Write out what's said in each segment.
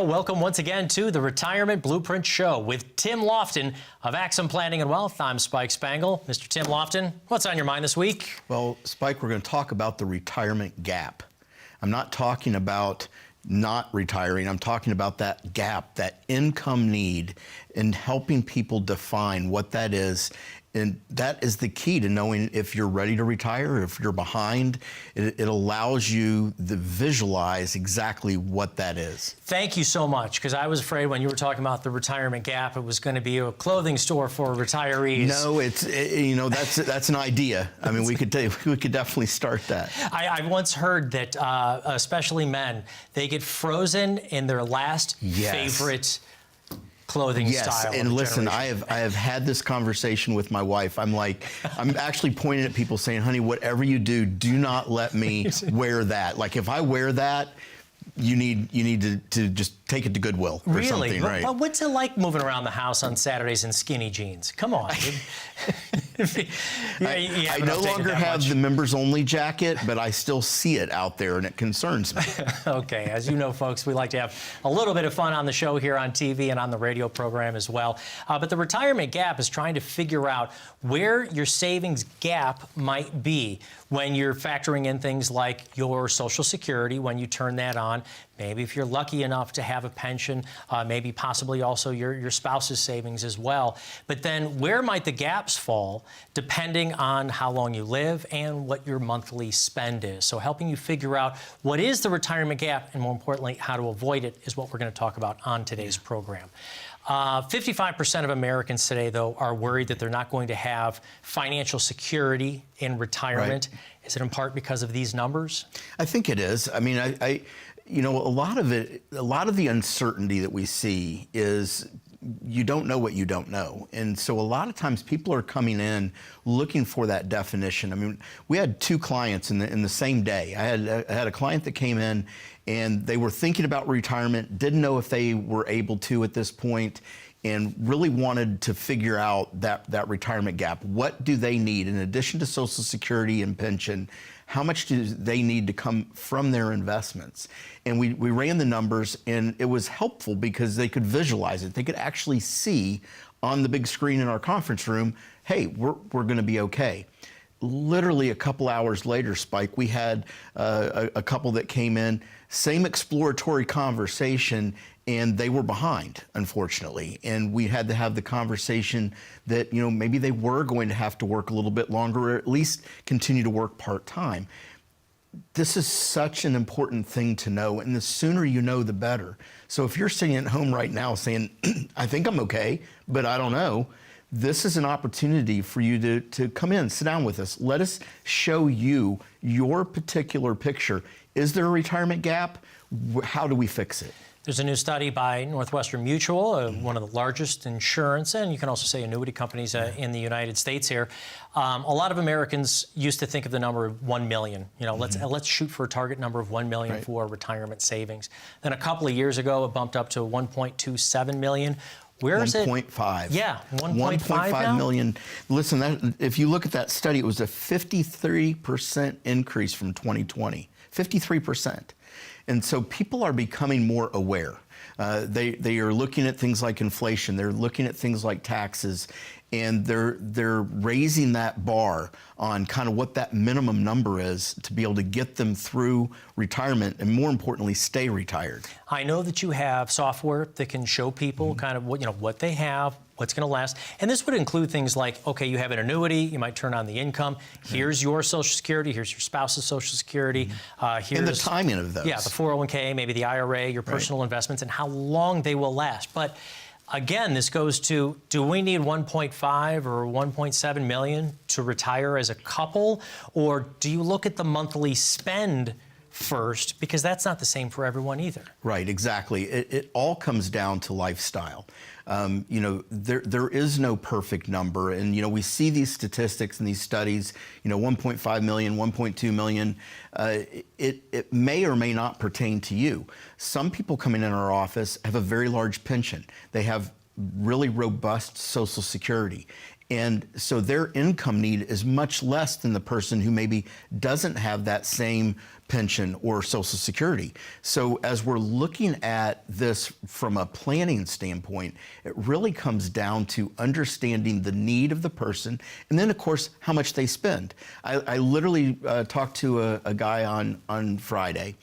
Welcome once again to the Retirement Blueprint Show with Tim Lofton of Axum Planning and Wealth. I'm Spike Spangle. Mr. Tim Lofton, what's on your mind this week? Well, Spike, we're going to talk about the retirement gap. I'm not talking about not retiring. I'm talking about that gap, that income need, and helping people define what that is. And that is the key to knowing if you're ready to retire, if you're behind. It allows you to visualize exactly what that is. Thank you so much, because I was afraid when you were talking about the retirement gap, it was going to be a clothing store for retirees. No, that's an idea. I mean, we could definitely start that. I once heard that, especially men, they get frozen in their last favorite clothing style. Yes, and listen, I have had this conversation with my wife. I'm actually pointing at people saying, honey, whatever you do, do not let me wear that. Like, if I wear that, you need to just take it to Goodwill or something, right? But what's it like moving around the house on Saturdays in skinny jeans? Come on. I no longer have the members only jacket, but I still see it out there, and it concerns me. Okay, as you know, folks, we like to have a little bit of fun on the show here on TV and on the radio program as well. But the retirement gap is trying to figure out where your savings gap might be when you're factoring in things like your Social Security, when you turn that on. Maybe if you're lucky enough to have a pension, maybe possibly also your spouse's savings as well. But then where might the gaps fall depending on how long you live and what your monthly spend is? So helping you figure out what is the retirement gap and, more importantly, how to avoid it is what we're going to talk about on today's program. 55% of Americans today, though, are worried that they're not going to have financial security in retirement. Right. Is it in part because of these numbers? I think it is. I mean, a lot of the uncertainty that we see is you don't know what you don't know. And so a lot of times people are coming in looking for that definition. I mean, we had two clients in the same day. I had a client that came in and they were thinking about retirement, didn't know if they were able to at this point, and really wanted to figure out that retirement gap. What do they need in addition to Social Security and pension? How much do they need to come from their investments? And we ran the numbers, and it was helpful because they could visualize it. They could actually see on the big screen in our conference room, hey, we're going to be okay. Literally a couple hours later, Spike, we had a couple that came in, same exploratory conversation, and they were behind, unfortunately. And we had to have the conversation that, maybe they were going to have to work a little bit longer, or at least continue to work part-time. This is such an important thing to know, and the sooner you know, the better. So if you're sitting at home right now saying, I think I'm okay, but I don't know, this is an opportunity for you to come in, sit down with us. Let us show you your particular picture. Is there a retirement gap? How do we fix it? There's a new study by Northwestern Mutual, one of the largest insurance, and you can also say annuity companies in the United States here. A lot of Americans used to think of the number of 1 million. Let's shoot for a target number of 1 million for retirement savings. Then a couple of years ago, it bumped up to 1.27 million. Where is it? 1.5. Yeah, 1.5 million. Listen, if you look at that study, it was a 53% increase from 2020. 53%. And so people are becoming more aware. They are looking at things like inflation. They're looking at things like taxes, and they're raising that bar on kind of what that minimum number is to be able to get them through retirement and, more importantly, stay retired. I know that you have software that can show people kind of what they have, what's going to last. And this would include things like, okay, you have an annuity, you might turn on the income. Here's your Social Security, here's your spouse's Social Security. Here's and the timing of those. Yeah, the 401k, maybe the IRA, your personal investments, and how long they will last. But again, this goes to, do we need 1.5 or 1.7 million to retire as a couple? Or do you look at the monthly spend first, because that's not the same for everyone either? Right, exactly. It all comes down to lifestyle. There is no perfect number, and we see these statistics and these studies. 1.5 million, 1.2 million. It may or may not pertain to you. Some people coming in our office have a very large pension. They have really robust Social Security. And so their income need is much less than the person who maybe doesn't have that same pension or Social Security. So as we're looking at this from a planning standpoint, it really comes down to understanding the need of the person, and then of course how much they spend. I literally talked to a guy on Friday,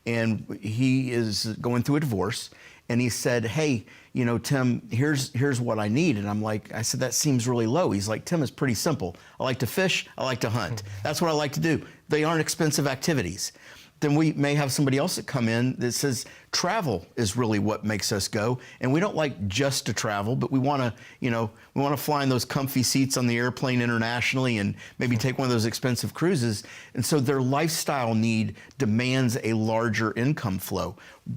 and he is going through a divorce, and he said, "Hey, you know, Tim, here's what I need." And I said, "That seems really low." He's like, "Tim, it's pretty simple. I like to fish, I like to hunt. That's what I like to do. They aren't expensive activities." Then we may have somebody else that come in that says travel is really what makes us go, and we don't like just to travel, but we want to, you know, we want to fly in those comfy seats on the airplane internationally and maybe take one of those expensive cruises. And so their lifestyle need demands a larger income flow.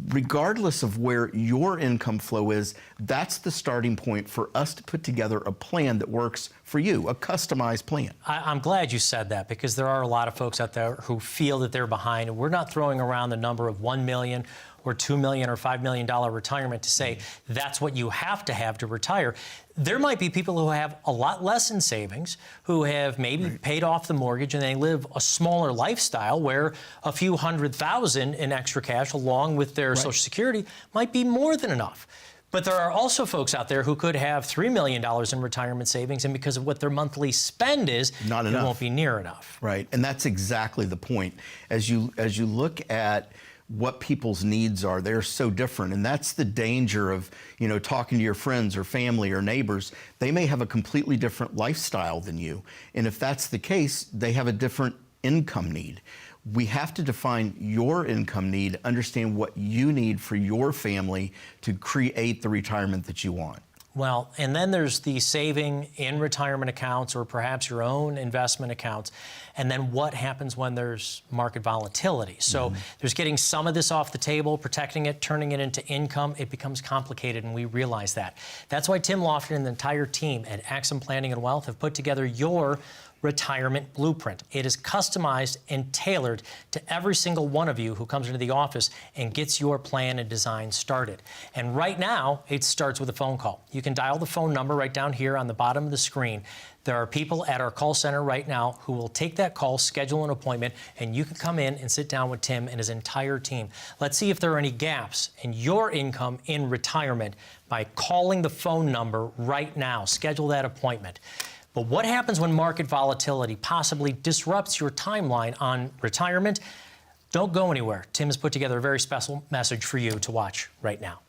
Regardless of where your income flow is, that's the starting point for us to put together a plan that works for you, a customized plan. I'm glad you said that, because there are a lot of folks out there who feel that they're behind, and we're not throwing around the number of $1 million or $2 million or $5 million retirement to say that's what you have to retire. There might be people who have a lot less in savings, who have maybe paid off the mortgage, and they live a smaller lifestyle where a few $100,000 in extra cash along with their Social Security might be more than enough. But there are also folks out there who could have $3 million in retirement savings, and because of what their monthly spend is, Not enough. It won't be near enough. Right, and that's exactly the point. As you look at what people's needs are, they're so different, and that's the danger of, you know, talking to your friends or family or neighbors. They may have a completely different lifestyle than you, and if that's the case, they have a different income need. We have to define your income need, understand what you need for your family to create the retirement that you want. Well, and then there's the saving in retirement accounts or perhaps your own investment accounts. And then what happens when there's market volatility? So there's getting some of this off the table, protecting it, turning it into income. It becomes complicated, and we realize that. That's why Tim Lofton and the entire team at Axim Planning and Wealth have put together your retirement blueprint. It is customized and tailored to every single one of you who comes into the office and gets your plan and design started. And right now, it starts with a phone call. You can dial the phone number right down here on the bottom of the screen. There are people at our call center right now who will take that call, schedule an appointment, and you can come in and sit down with Tim and his entire team. Let's see if there are any gaps in your income in retirement by calling the phone number right now. Schedule that appointment. But what happens when market volatility possibly disrupts your timeline on retirement? Don't go anywhere. Tim has put together a very special message for you to watch right now.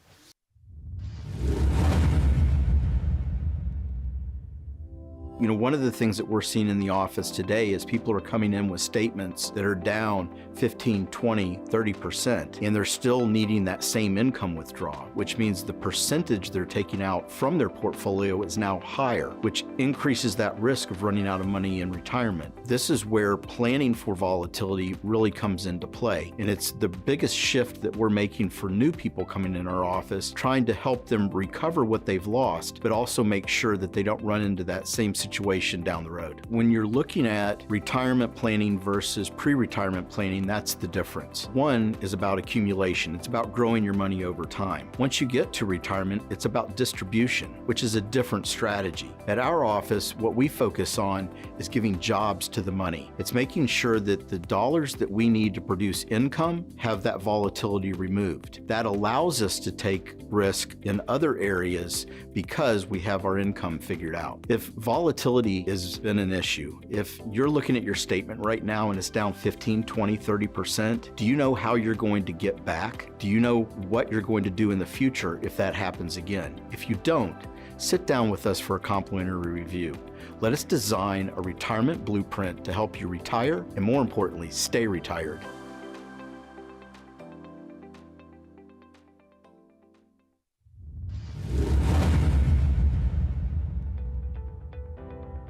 You know, one of the things that we're seeing in the office today is people are coming in with statements that are down 15, 20, 30%, and they're still needing that same income withdrawal, which means the percentage they're taking out from their portfolio is now higher, which increases that risk of running out of money in retirement. This is where planning for volatility really comes into play, and it's the biggest shift that we're making for new people coming in our office, trying to help them recover what they've lost, but also make sure that they don't run into that same situation down the road. When you're looking at retirement planning versus pre-retirement planning, that's the difference. One is about accumulation. It's about growing your money over time. Once you get to retirement, it's about distribution, which is a different strategy. At our office, what we focus on is giving jobs to the money. It's making sure that the dollars that we need to produce income have that volatility removed. That allows us to take risk in other areas because we have our income figured out. If volatility has been an issue, if you're looking at your statement right now and it's down 15, 20, 30%, do you know how you're going to get back? Do you know what you're going to do in the future if that happens again? If you don't, sit down with us for a complimentary review. Let us design a retirement blueprint to help you retire and, more importantly, stay retired.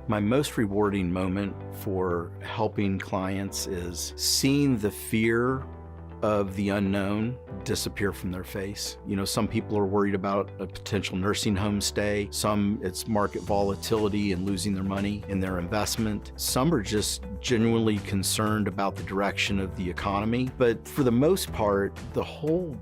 My most rewarding moment for helping clients is seeing the fear of the unknown disappear from their face. You know, some people are worried about a potential nursing home stay. Some, it's market volatility and losing their money in their investment. Some are just genuinely concerned about the direction of the economy. But for the most part, the whole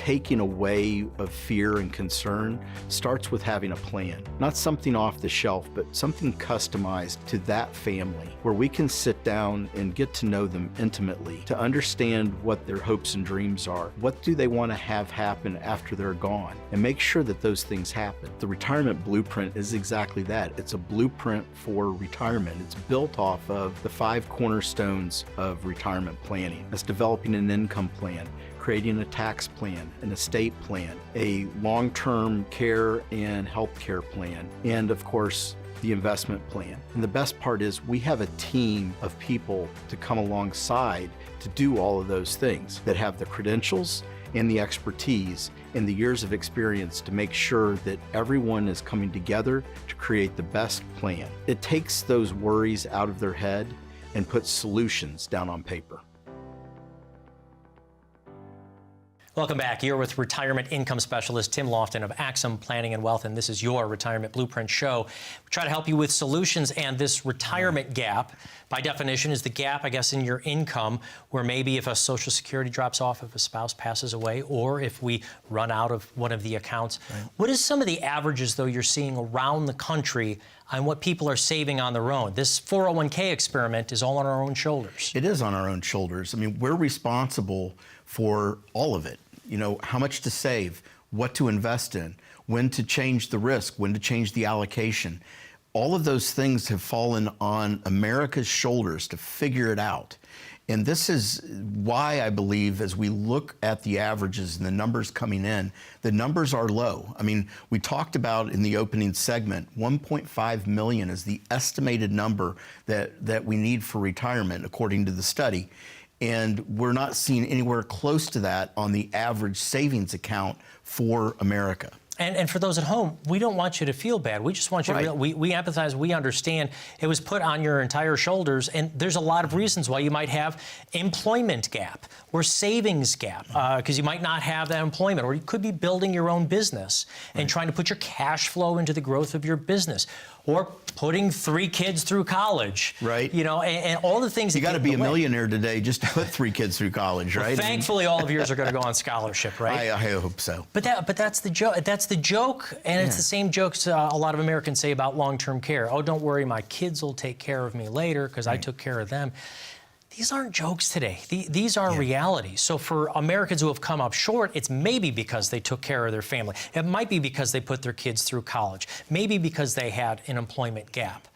taking away of fear and concern starts with having a plan. Not something off the shelf, but something customized to that family, where we can sit down and get to know them intimately, to understand what their hopes and dreams are. What do they want to have happen after they're gone? And make sure that those things happen. The retirement blueprint is exactly that. It's a blueprint for retirement. It's built off of the 5 cornerstones of retirement planning. It's developing an income plan, creating a tax plan, an estate plan, a long-term care and health care plan, and of course, the investment plan. And the best part is we have a team of people to come alongside to do all of those things that have the credentials and the expertise and the years of experience to make sure that everyone is coming together to create the best plan. It takes those worries out of their head and puts solutions down on paper. Welcome back. You're with retirement income specialist Tim Lofton of Axum Planning and Wealth, and this is your Retirement Blueprint show. We try to help you with solutions, and this retirement gap, by definition, is the gap, I guess, in your income, where maybe if a Social Security drops off, if a spouse passes away, or if we run out of one of the accounts. Right. What is some of the averages, though, you're seeing around the country on what people are saving on their own? This 401k experiment is all on our own shoulders. It is on our own shoulders. I mean, we're responsible for all of it. You know, how much to save, what to invest in, when to change the risk, when to change the allocation. All of those things have fallen on America's shoulders to figure it out. And this is why I believe, as we look at the averages and the numbers coming in, the numbers are low. I mean, we talked about in the opening segment, 1.5 million is the estimated number that we need for retirement, according to the study. And we're not seeing anywhere close to that on the average savings account for America. And for those at home, we don't want you to feel bad. We just want you to, we empathize, we understand. It was put on your entire shoulders, and there's a lot of reasons why you might have employment gap or savings gap, because you might not have that employment, or you could be building your own business and trying to put your cash flow into the growth of your business, or putting 3 kids through college. Right. You know, and all the things. You got to be a millionaire today just to put 3 kids through college, right? Well, thankfully, all of yours are going to go on scholarship, right? I hope so. But that's the joke. That's the joke, and it's the same jokes a lot of Americans say about long-term care. Oh, don't worry, my kids will take care of me later because I took care of them. These aren't jokes today. These are realities. So for Americans who have come up short, it's maybe because they took care of their family. It might be because they put their kids through college. Maybe because they had an employment gap.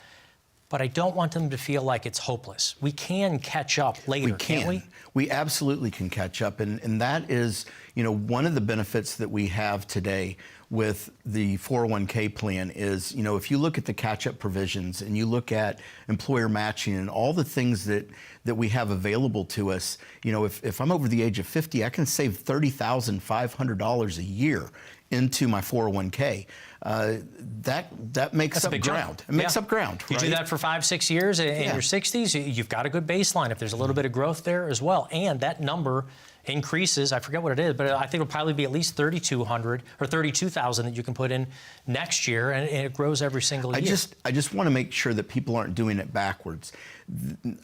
But I don't want them to feel like it's hopeless. We can catch up later, can't we? We absolutely can catch up, and that is, you know, one of the benefits that we have today with the 401k plan is, you know, if you look at the catch-up provisions and you look at employer matching and all the things that we have available to us, you know, if I'm over the age of 50, I can save $30,500 a year into my 401k. That makes up ground. It makes up ground. You do that for 5-6 years in your 60s, you've got a good baseline if there's a little bit of growth there as well. And that number increases, I forget what it is, but I think it'll probably be at least 3,200 or 32,000 that you can put in next year, and it grows every single year. I just want to make sure that people aren't doing it backwards.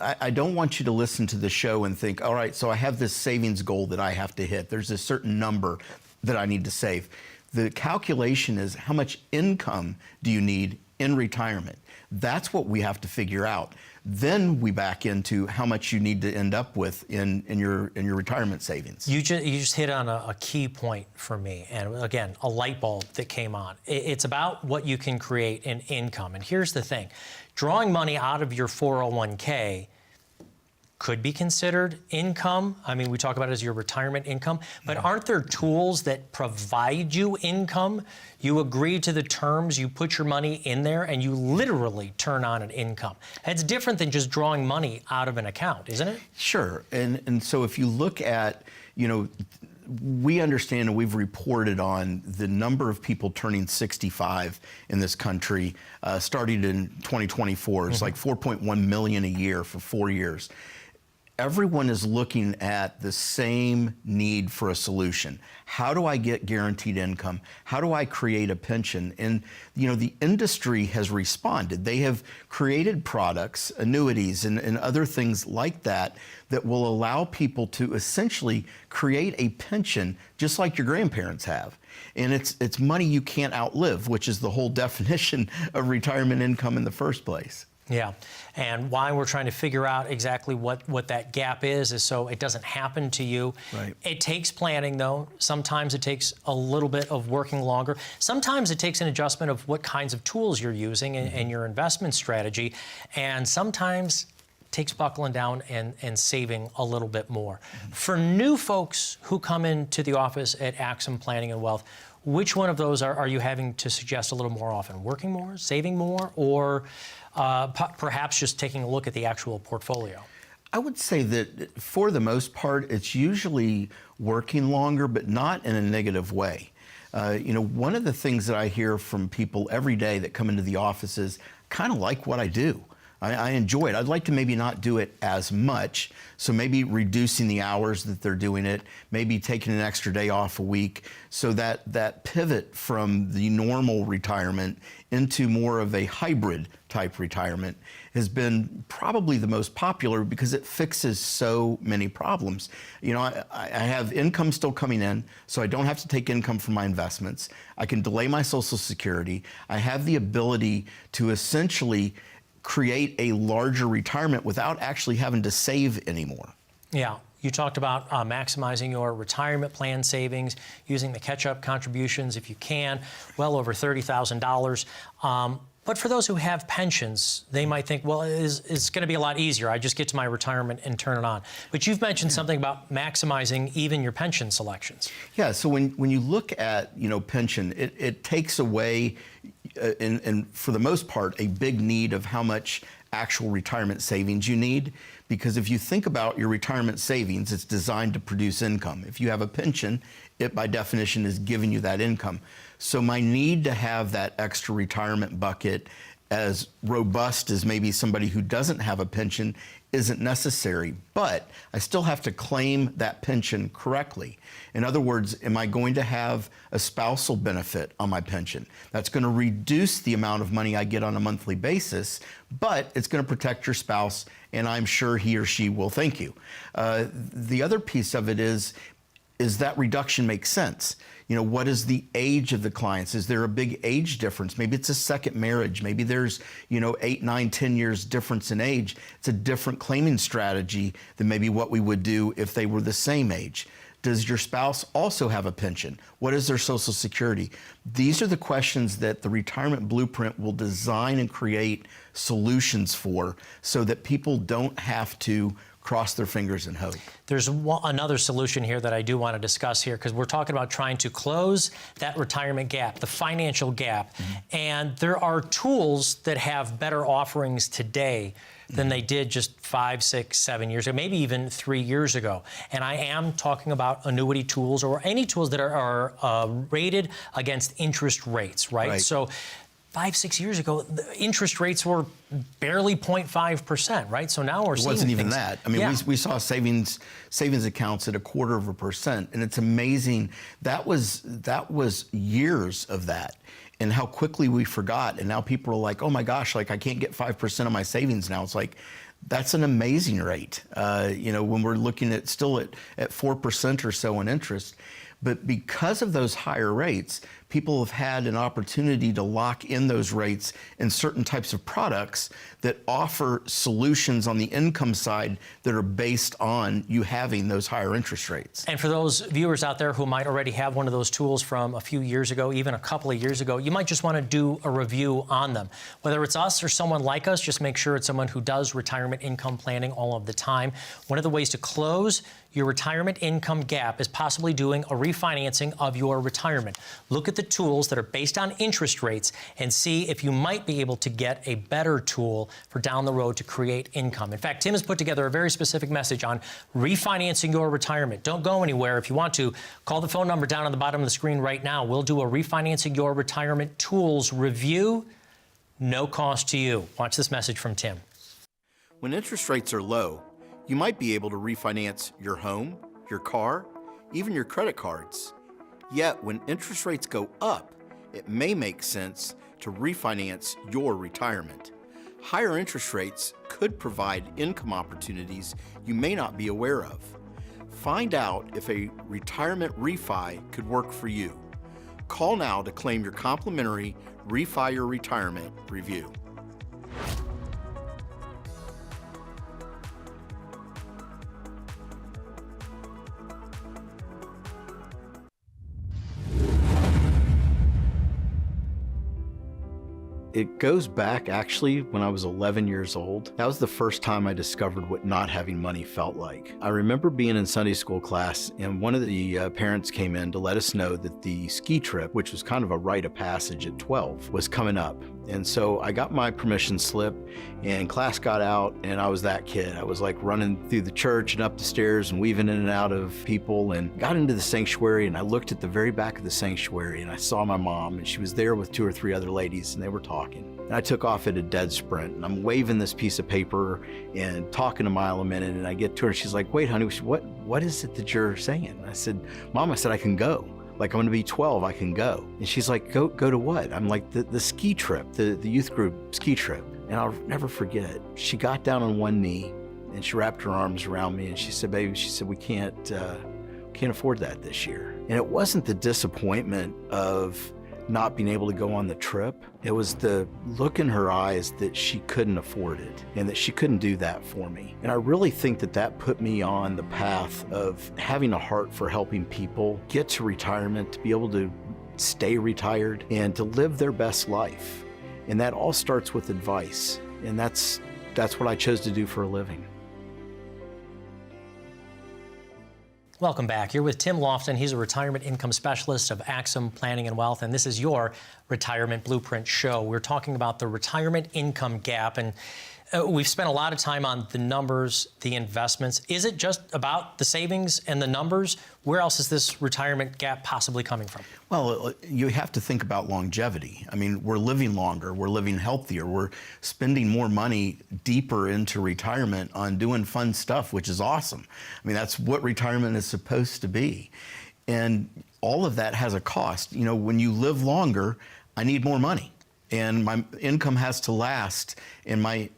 I don't want you to listen to the show and think, all right, so I have this savings goal that I have to hit. There's a certain number that I need to save. The calculation is how much income do you need in retirement? That's what we have to figure out. Then we back into how much you need to end up with in your retirement savings. You just hit on a key point for me, and again, a light bulb that came on. It's about what you can create in income. And here's the thing. Drawing money out of your 401k could be considered income. I mean, we talk about it as your retirement income, but aren't there tools that provide you income? You agree to the terms, you put your money in there, and you literally turn on an income. That's different than just drawing money out of an account, isn't it? Sure, and so if you look at, you know, we understand and we've reported on the number of people turning 65 in this country starting in 2024. It's like 4.1 million a year for 4 years. everyone is looking at the same need for a solution. How do I get guaranteed income? How do I create a pension? And the industry has responded. They have created products, annuities, and other things like that that will allow people to essentially create a pension just like your grandparents have. And it's money you can't outlive, which is the whole definition of retirement income in the first place. Yeah, and why we're trying to figure out exactly what that gap is so it doesn't happen to you. Right. It takes planning, though. Sometimes it takes a little bit of working longer. Sometimes it takes an adjustment of what kinds of tools you're using and your investment strategy. And sometimes it takes buckling down and saving a little bit more. For new folks who come into the office at Axim Planning and Wealth, which one of those are you having to suggest a little more often? Working more, saving more, or perhaps just taking a look at the actual portfolio? I would say that for the most part, it's usually working longer, but not in a negative way. One of the things that I hear from people every day that come into the office is, kind of like what I do. I enjoy it. I'd like to maybe not do it as much, so maybe reducing the hours that they're doing it, maybe taking an extra day off a week, so that pivot from the normal retirement into more of a hybrid type retirement has been probably the most popular because it fixes so many problems. I have income still coming in, so I don't have to take income from my investments. I can delay my Social Security. I have the ability to essentially create a larger retirement without actually having to save anymore. Yeah, you talked about maximizing your retirement plan savings, using the catch-up contributions if you can, well over $30,000. But for those who have pensions, they might think, well, it's going to be a lot easier. I just get to my retirement and turn it on. But you've mentioned something about maximizing even your pension selections. Yeah, so when you look at pension, it takes away, and for the most part, a big need of how much actual retirement savings you need. Because if you think about your retirement savings, it's designed to produce income. If you have a pension, it by definition is giving you that income. So my need to have that extra retirement bucket as robust as maybe somebody who doesn't have a pension isn't necessary, but I still have to claim that pension correctly. In other words, am I going to have a spousal benefit on my pension? That's going to reduce the amount of money I get on a monthly basis, but it's going to protect your spouse, and I'm sure he or she will thank you. The other piece of it is that reduction makes sense? What is the age of the clients? Is there a big age difference? Maybe it's a second marriage. Maybe there's, 8, 9, 10 years difference in age. It's a different claiming strategy than maybe what we would do if they were the same age. Does your spouse also have a pension? What is their Social Security? These are the questions that the Retirement Blueprint will design and create solutions for so that people don't have to cross their fingers and hope. There's another solution here that I do want to discuss here, because we're talking about trying to close that retirement gap, the financial gap. And there are tools that have better offerings today than they did just 5, 6, 7 years ago, maybe even 3 years ago. And I am talking about annuity tools or any tools that are rated against interest rates, right? So 5, 6 years ago, the interest rates were barely 0.5%, right? So now we're seeing it wasn't even things, that. I mean, we saw savings accounts at 0.25%, and it's amazing. That was years of that, and how quickly we forgot. And now people are like, oh my gosh, like I can't get 5% of my savings now. It's like, that's an amazing rate. When we're looking at still at 4% or so in interest. But because of those higher rates, people have had an opportunity to lock in those rates in certain types of products that offer solutions on the income side that are based on you having those higher interest rates. And for those viewers out there who might already have one of those tools from a few years ago, even a couple of years ago, you might just want to do a review on them. Whether it's us or someone like us, just make sure it's someone who does retirement income planning all of the time. One of the ways to close your retirement income gap is possibly doing a refinancing of your retirement. Look at the tools that are based on interest rates and see if you might be able to get a better tool for down the road to create income. In fact, Tim has put together a very specific message on refinancing your retirement. Don't go anywhere. If you want to, call the phone number down on the bottom of the screen right now. We'll do a refinancing your retirement tools review, no cost to you. Watch this message from Tim. When interest rates are low, You might be able to refinance your home, your car, even your credit cards. Yet, when interest rates go up, it may make sense to refinance your retirement. Higher interest rates could provide income opportunities you may not be aware of. Find out if a retirement refi could work for you. Call now to claim your complimentary Refi Your Retirement review. It goes back actually when I was 11 years old. That was the first time I discovered what not having money felt like. I remember being in Sunday school class and one of the parents came in to let us know that the ski trip, which was kind of a rite of passage at 12, was coming up. And so I got my permission slip and class got out and I was that kid. I was like running through the church and up the stairs and weaving in and out of people and got into the sanctuary and I looked at the very back of the sanctuary and I saw my mom and she was there with 2 or 3 other ladies and they were talking. And I took off at a dead sprint and I'm waving this piece of paper and talking a mile a minute and I get to her and she's like, "Wait, honey, what is it that you're saying?" I said, "Mom," I said, "I can go. Like, I'm gonna be 12, I can go." And she's like, go to what? I'm like, the ski trip, the youth group ski trip. And I'll never forget, she got down on one knee and she wrapped her arms around me and she said, "Baby," she said, we can't afford that this year." And it wasn't the disappointment of not being able to go on the trip. It was the look in her eyes that she couldn't afford it and that she couldn't do that for me. And I really think that that put me on the path of having a heart for helping people get to retirement, to be able to stay retired and to live their best life. And that all starts with advice. And that's what I chose to do for a living. Welcome back. You're with Tim Lofton. He's a retirement income specialist of Axum Planning and Wealth, and this is your Retirement Blueprint show. We're talking about the retirement income gap, and we've spent a lot of time on the numbers, the investments. Is it just about the savings and the numbers? Where else is this retirement gap possibly coming from? Well, you have to think about longevity. I mean, we're living longer, we're living healthier, we're spending more money deeper into retirement on doing fun stuff, which is awesome. I mean, that's what retirement is supposed to be. And all of that has a cost. You know, when you live longer, I need more money. And my income has to last, and my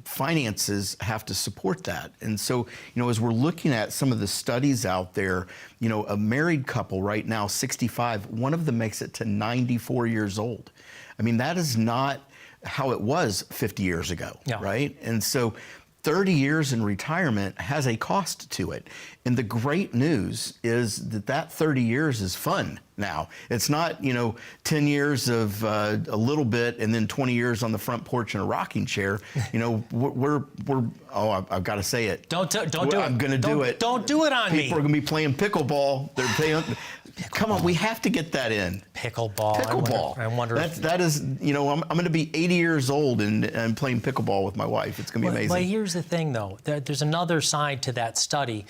finances have to support that. And so, you know, as we're looking at some of the studies out there, you know, a married couple right now, 65, one of them makes it to 94 years old. I mean, that is not how it was 50 years ago, yeah. Right? And so 30 years in retirement has a cost to it. And the great news is that 30 years is fun now. It's not, you know, 10 years of a little bit and then 20 years on the front porch in a rocking chair. You know, I've got to say it. Don't do it. I'm going to do it. Don't do it on me. People are going to be playing pickleball. They're playing. Come on, we have to get that in. Pickleball. I wonder that is, you know, I'm going to be 80 years old and playing pickleball with my wife. It's going to be amazing. But here's the thing, though. There's another side to that study.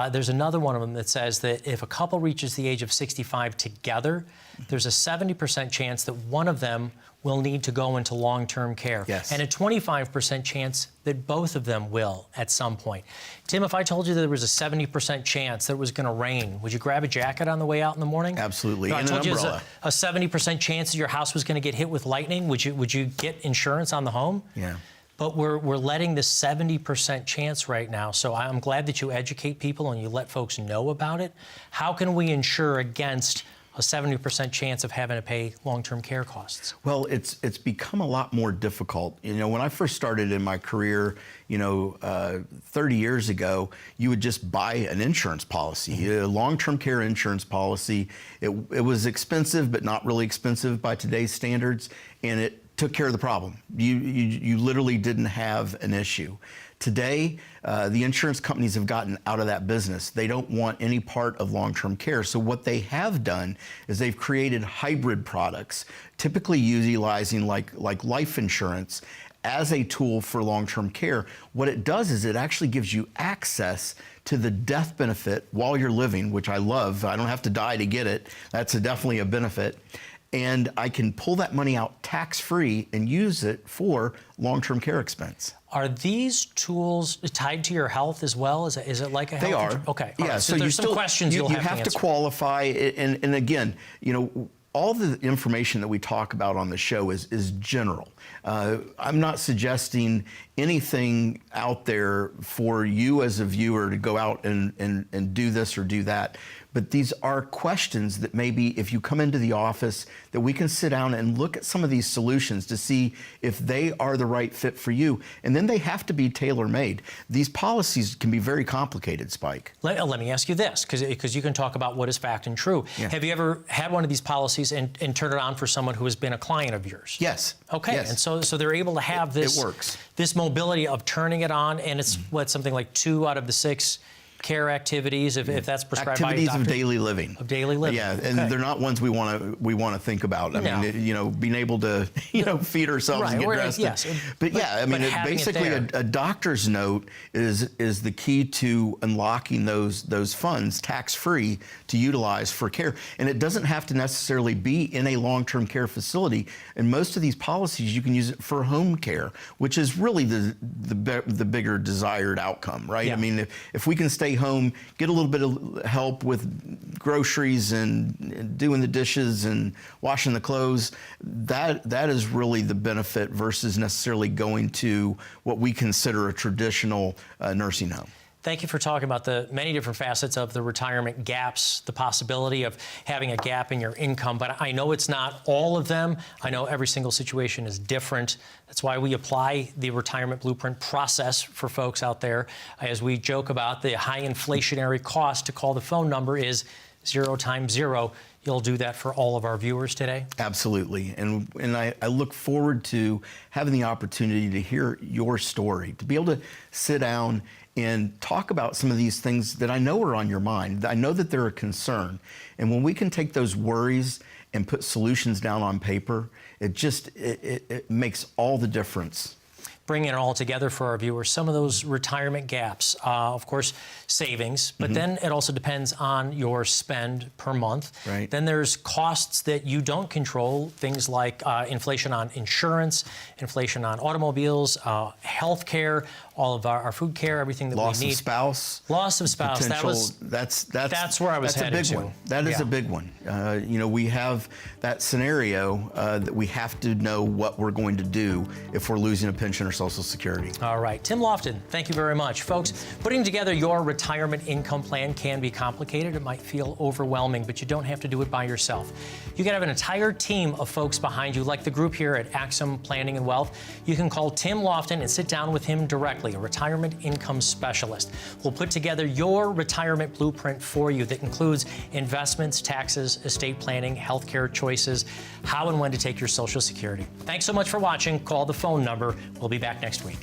There's another one of them that says that if a couple reaches the age of 65 together, there's a 70% chance that one of them will need to go into long-term care. Yes. And a 25% chance that both of them will at some point. Tim, if I told you that there was a 70% chance that it was going to rain, would you grab a jacket on the way out in the morning? Absolutely. I And told an you umbrella. a 70% chance that your house was going to get hit with lightning. Would you get insurance on the home? Yeah. But we're letting the 70% chance right now. So I'm glad that you educate people and you let folks know about it. How can we insure against a 70% chance of having to pay long-term care costs? Well, it's become a lot more difficult. You know, when I first started in my career, you know, 30 years ago, you would just buy an insurance policy, a long-term care insurance policy. It was expensive, but not really expensive by today's standards, and it took care of the problem. You literally didn't have an issue. Today, the insurance companies have gotten out of that business. They don't want any part of long-term care. So what they have done is they've created hybrid products, typically utilizing like life insurance as a tool for long-term care. What it does is it actually gives you access to the death benefit while you're living, which I love. I don't have to die to get it. That's definitely a benefit. and I can pull that money out tax-free and use it for long-term care expense. Are these tools tied to your health as well? Is it like a health? They are. Okay. All Yeah. right. So you there's some still, questions you you'll have to have to answer. qualify, and again, all the information that we talk about on the show is general. I'm not suggesting anything out there for you as a viewer to go out and do this or do that. But these are questions that maybe if you come into the office that we can sit down and look at some of these solutions to see if they are the right fit for you. And then they have to be tailor-made. These policies can be very complicated, Spike. Let me ask you this, because you can talk about what is fact and true. Yeah. Have you ever had one of these policies and turned it on for someone who has been a client of yours? Yes. Okay. Yes. And so they're able to have this. It works. This mobility of turning it on, and it's something like 2 out of the 6 care activities, if that's prescribed Activities by a of doctor. daily living. Of daily living. Yeah, and Okay. they're not ones we want to think about. I No. mean, being able to feed ourselves Right, and get or- dressed. yes, But yeah, I mean, having it basically there. a doctor's note is the key to unlocking those funds tax-free to utilize for care. And it doesn't have to necessarily be in a long-term care facility. In most of these policies, you can use it for home care, which is really the bigger desired outcome, right? Yeah. I mean, if we can stay home, get a little bit of help with groceries and doing the dishes and washing the clothes, that is really the benefit versus necessarily going to what we consider a traditional nursing home. Thank you for talking about the many different facets of the retirement gaps, the possibility of having a gap in your income. But I know it's not all of them. I know every single situation is different. That's why we apply the retirement blueprint process for folks out there. As we joke about the high inflationary cost to call the phone number is 0 times 0. You'll do that for all of our viewers today? Absolutely. And I look forward to having the opportunity to hear your story, to be able to sit down and talk about some of these things that I know are on your mind. I know that they're a concern. And when we can take those worries and put solutions down on paper, it makes all the difference. Bringing it all together for our viewers, some of those retirement gaps, of course, savings, but then it also depends on your spend per month. Right. Then there's costs that you don't control, things like inflation on insurance, inflation on automobiles, health care, all of our food care, everything that Loss we need. of spouse. Loss of spouse. That's where I was that's headed a big to. one. That is Yeah. a big one. We have that scenario that we have to know what we're going to do if we're losing a pension or Social Security. All right. Tim Lofton, thank you very much. Folks, putting together your retirement income plan can be complicated. It might feel overwhelming, but you don't have to do it by yourself. You can have an entire team of folks behind you, like the group here at Axum Planning and Wealth. You can call Tim Lofton and sit down with him directly, a retirement income specialist. We'll put together your retirement blueprint for you that includes investments, taxes, estate planning, healthcare choices, how and when to take your Social Security. Thanks so much for watching. Call the phone number. We'll be back next week.